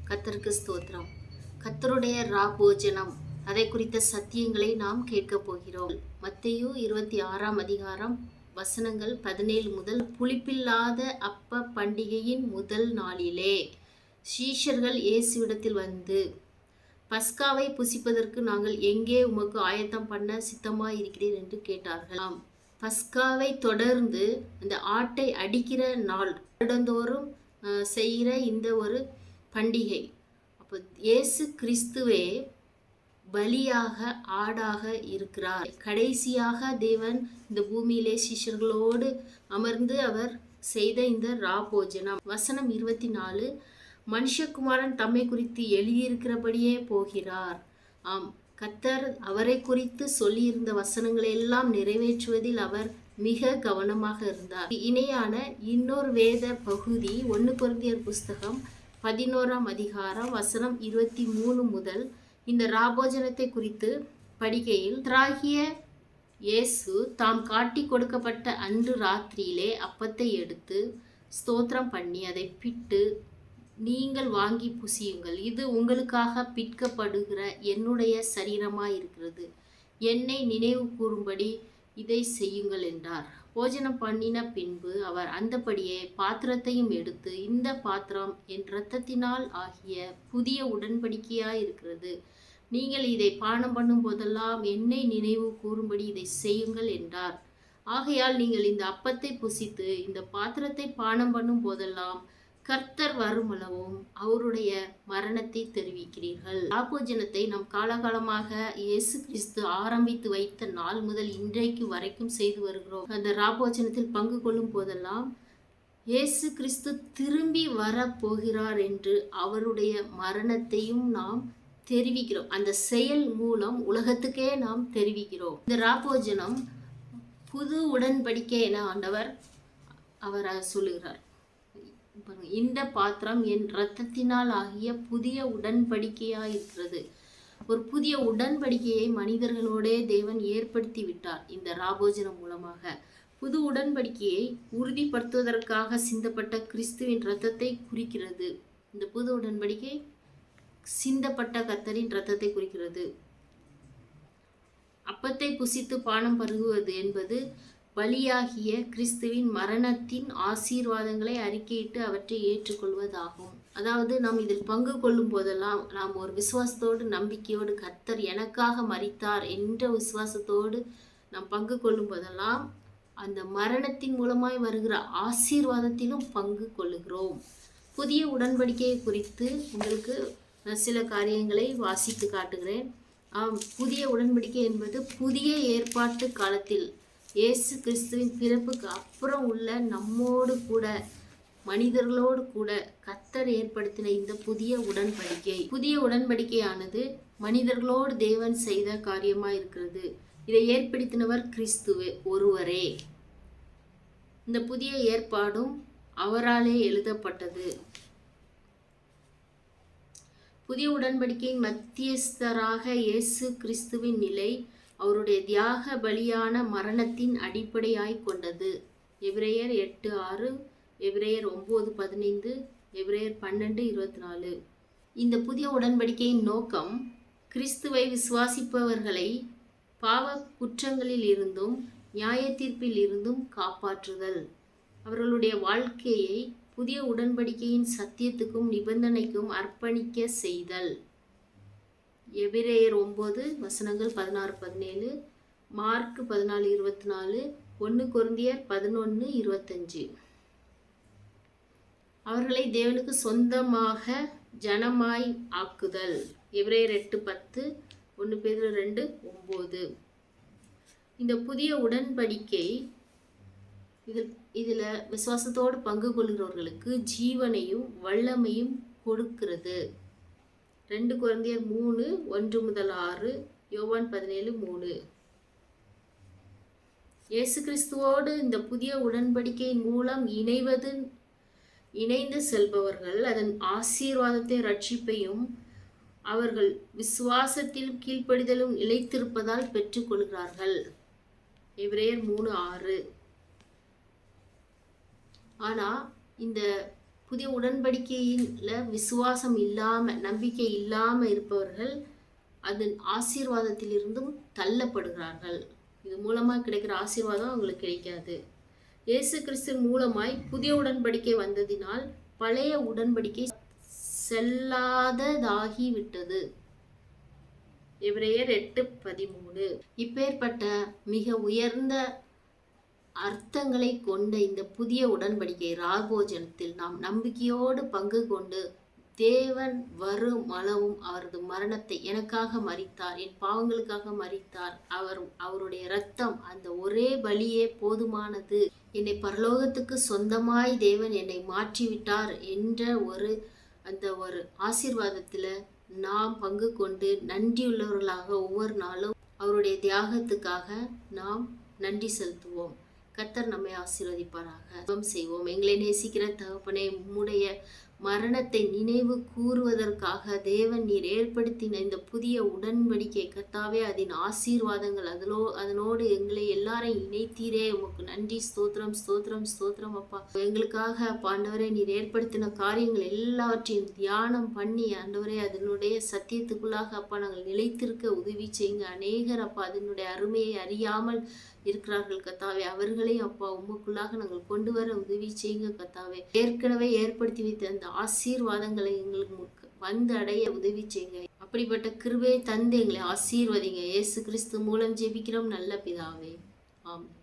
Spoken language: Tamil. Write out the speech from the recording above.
கர்த்தருக்கு ஸ்தோத்திரம். கர்த்தருடைய ராபோஜனம் அதை குறித்த சத்தியங்களை நாம் கேட்கப் போகிறோம். மத்தேயு 26ஆம் அதிகாரம் வசனங்கள் 17 முதல். புளிப்பில்லாத அப்ப பண்டிகையின் முதல் நாளிலே சீஷர்கள் இயேசுவிடத்தில் வந்து, பஸ்காவை புசிப்பதற்கு நாங்கள் எங்கே உமக்கு ஆயத்தம் பண்ண சித்தமாய் இருக்கிறீர் என்று கேட்டார்களாம். பஸ்காவை தொடர்ந்து அந்த ஆட்டை அடிக்கிற நாள், வருடந்தோறும் செய்கிற இந்த ஒரு பண்டிகை. அப்போ இயேசு கிறிஸ்துவே பலியாக, ஆடாக இருக்கிறார். கடைசியாக தேவன் இந்த பூமியிலே சீஷர்களோடு அமர்ந்து அவர் செய்த இந்த ராபோஜனம். வசனம் 24, மனுஷகுமாரன் தம்மை குறித்து எழுதியிருக்கிறபடியே போகிறார். ஆம், கர்த்தர் அவரை குறித்து சொல்லியிருந்த வசனங்களை எல்லாம் நிறைவேற்றுவதில் அவர் மிக கவனமாக இருந்தார். இணையான இன்னொரு வேத பகுதி 1 கொரிந்தியர் புஸ்தகம் 11ஆம் அதிகாரம் வசனம் 23 முதல். இந்த ராபோஜனத்தை குறித்து படிக்கையில், கர்த்தராகிய இயேசு தாம் காட்டி கொடுக்கப்பட்ட அன்று ராத்திரியிலே அப்பத்தை எடுத்து ஸ்தோத்திரம் பண்ணி அதை பிட்டு, நீங்கள் வாங்கி புசியுங்கள், இது உங்களுக்காக பிற்கப்படுகிற என்னுடைய சரீரமாய் இருக்கிறது, என்னை நினைவு கூறும்படி இதை செய்யுங்கள் என்றார். போஜனம் பண்ணின பின்பு அவர் அந்தபடியே பாத்திரத்தையும் எடுத்து, இந்த பாத்திரம் என் இரத்தத்தினால் ஆகிய புதிய உடன்படிக்கையாய் இருக்கிறது, நீங்கள் இதை பானம் பண்ணும் போதெல்லாம் என்னை நினைவு கூறும்படி இதை செய்யுங்கள் என்றார். ஆகையால் நீங்கள் இந்த அப்பத்தை புசித்து இந்த பாத்திரத்தை பானம் பண்ணும் போதெல்லாம் கர்த்தர் வருமளவும் அவருடைய மரணத்தை தெரிவிக்கிறீர்கள். ராபோஜனத்தை நாம் காலகாலமாக இயேசு கிறிஸ்து ஆரம்பித்து வைத்த நாள் முதல் இன்றைக்கு வரைக்கும் செய்து வருகிறோம். அந்த ராபோஜனத்தில் பங்கு கொள்ளும் போதெல்லாம் இயேசு கிறிஸ்து திரும்பி வரப்போகிறார் என்று அவருடைய மரணத்தையும் நாம் தெரிவிக்கிறோம். அந்த செயல் மூலம் உலகத்துக்கே நாம் தெரிவிக்கிறோம். இந்த ராபோஜனம் புது உடன்படிக்கை என ஆண்டவர் அவர் சொல்லுகிறார். இந்த பாத்திரம் என் இரத்தத்தினால் ஆகிய புதிய உடன்படிக்கையாய் இருக்கிறது. ஒரு புதிய உடன்படிக்கையை மனிதர்களோடே தேவன் ஏற்படுத்தி விட்டார் இந்த ராபோஜனம் மூலமாக. புது உடன்படிக்கையை உறுதிப்படுத்துவதற்காக சிந்தப்பட்ட கிறிஸ்துவின் இரத்தத்தை குறிக்கிறது. இந்த புது உடன்படிக்கை சிந்தப்பட்ட கர்த்தரின் இரத்தத்தை குறிக்கிறது. அப்பத்தை புசித்து பானம் பருகுவது என்பது பலியாகிய கிறிஸ்துவின் மரணத்தின் ஆசீர்வாதங்களை அறிக்கையிட்டு அவற்றை ஏற்றுக்கொள்வதாகும். அதாவது நாம் இதில் பங்கு கொள்ளும் போதெல்லாம் நாம் ஒரு விசுவாசத்தோடு, நம்பிக்கையோடு, கர்த்தர் எனக்காக மரித்தார் என்ற விசுவாசத்தோடு நாம் பங்கு கொள்ளும் போதெல்லாம் அந்த மரணத்தின் மூலமாய் வருகிற ஆசீர்வாதத்திலும் பங்கு கொள்ளுகிறோம். புதிய உடன்படிக்கையை குறித்து உங்களுக்கு சில காரியங்களை வாசித்து காட்டுகிறேன். புதிய உடன்படிக்கை என்பது புதிய ஏற்பாட்டு காலத்தில் இயேசு கிறிஸ்துவின் பிறப்புக்கு அப்புறம் உள்ள நம்மோடு கூட, மனிதர்களோடு கூட கர்த்தர் ஏற்படுத்தின இந்த புதிய உடன்படிக்கை. புதிய உடன்படிக்கையானது மனிதர்களோடு தேவன் செய்த காரியமாக இருக்கிறது. இதை ஏற்படுத்தினவர் கிறிஸ்துவே ஒருவரே. இந்த புதிய ஏற்பாடும் அவராலே எழுதப்பட்டது. புதிய உடன்படிக்கையின் மத்தியஸ்தராக இயேசு கிறிஸ்துவின் நிலை அவருடைய தியாக பலியான மரணத்தின் அடிப்படையாய் கொண்டது. எபிரேயர் 8:6, எபிரேயர் 9:15, எபிரேயர் 12:24. இந்த புதிய உடன்படிக்கையின் நோக்கம் கிறிஸ்துவை விசுவாசிப்பவர்களை பாவ குற்றங்களில் இருந்தும் நியாய தீர்ப்பில் இருந்தும் காப்பாற்றுதல், அவர்களுடைய வாழ்க்கையை புதிய உடன்படிக்கையின் சத்தியத்துக்கும் நிபந்தனைக்கும் அர்ப்பணிக்க செய்தல். எபிரேயர் 9 வசனங்கள் 16-17, மார்க் 14-24, 1 கொரிந்தியர் 11-25. அவர்களை தேவனுக்கு சொந்தமாக ஜனமாய் ஆக்குதல். எபிரேயர் 8:10, 1 பேதுரு 2:9. இந்த புதிய உடன்படிக்கை இதில் விசுவாசத்தோடு பங்கு கொள்கிறவர்களுக்கு ஜீவனையும் வல்லமையும் கொடுக்கிறது. 2 கொரிந்தியர் 3, 1-6, யோவான் 17:3. இயேசு கிறிஸ்துவோடு இந்த புதிய உடன்படிக்கையின் மூலம் இணைந்து செல்பவர்கள் அதன் ஆசீர்வாதத்தை, ரட்சிப்பையும் அவர்கள் விசுவாசத்திலும் கீழ்ப்படிதலும் நிலைத்திருப்பதால் பெற்றுக்கொள்கிறார்கள். எபிரேயர் 3:6. ஆனால் இந்த புதிய உடன்படிக்கையில விசுவாசம் இல்லாம, நம்பிக்கை இல்லாம இருப்பவர்கள் அதன் ஆசீர்வாதத்திலிருந்தும் தள்ளப்படுகிறார்கள். இது மூலமா கிடைக்கிற ஆசீர்வாதம் அவங்களுக்கு கிடைக்காது. இயேசு கிறிஸ்து மூலமாய் புதிய உடன்படிக்கை வந்ததினால் பழைய உடன்படிக்கை செல்லாததாகிவிட்டது. எபிரேயர் 8:13. இப்பேற்பட்ட மிக உயர்ந்த அர்த்தங்களை கொண்ட இந்த புதிய உடன்படிக்கை ராபோஜனத்தில் நாம் நம்பிக்கையோடு பங்கு கொண்டு தேவன் வரும் அளவும் அவரது மரணத்தை எனக்காக மரித்தார், என் பாவங்களுக்காக மரித்தார், அவருடைய இரத்தம் அந்த ஒரே பலியே போதுமானது, என்னை பரலோகத்துக்கு சொந்தமாய் தேவன் என்னை மாற்றிவிட்டார் என்ற அந்த ஒரு ஆசீர்வாதத்தில் நாம் பங்கு கொண்டு நன்றியுள்ளவர்களாக ஒவ்வொரு நாளும் அவருடைய தியாகத்துக்காக நாம் நன்றி செலுத்துவோம். கர்த்தர் நம்மை ஆசீர்வதிப்பாராக. ஜெபம் செய்வோம். எங்களை நேசிக்கிற தகப்பனே, உம்முடைய மரணத்தை நினைவு கூறுவதற்காக தேவன் நீர் ஏற்படுத்தின இந்த புதிய உடன்படிக்கை கர்த்தாவே, அதன் ஆசீர்வாதங்கள் அதனோடு எங்களை எல்லாரையும் இணைத்தீரே. உமக்கு நன்றி. ஸ்தோத்திரம் ஸ்தோத்திரம் ஸ்தோத்திரம் அப்பா. எங்களுக்காக அப்பா ஆண்டவரே நீர் ஏற்படுத்தின காரியங்கள் எல்லாவற்றையும் தியானம் பண்ணி ஆண்டவரே அதனுடைய சத்தியத்துக்குள்ளாக அப்பா நாங்கள் நிலைத்திருக்க உதவி செய்யுங்க. அநேகர் அப்பா அதனுடைய அருமையை அறியாமல் இருக்கிறார்கள் கர்த்தாவே, அவர்களையும் அப்பா உமக்குள்ளாக நாங்கள் கொண்டு வர உதவி செய்யுங்க கர்த்தாவே. ஏற்கனவே ஏற்படுத்தி வைத்த அந்த ஆசீர்வாதங்களை எங்களுக்கு வந்து அடைய உதவி செய்யுங்க. அப்படிப்பட்ட கிருபையை தந்து எங்களை ஆசீர்வதிங்க. இயேசு கிறிஸ்து மூலம் ஜெபிக்கிறோம் நல்ல பிதாவே, ஆமென்.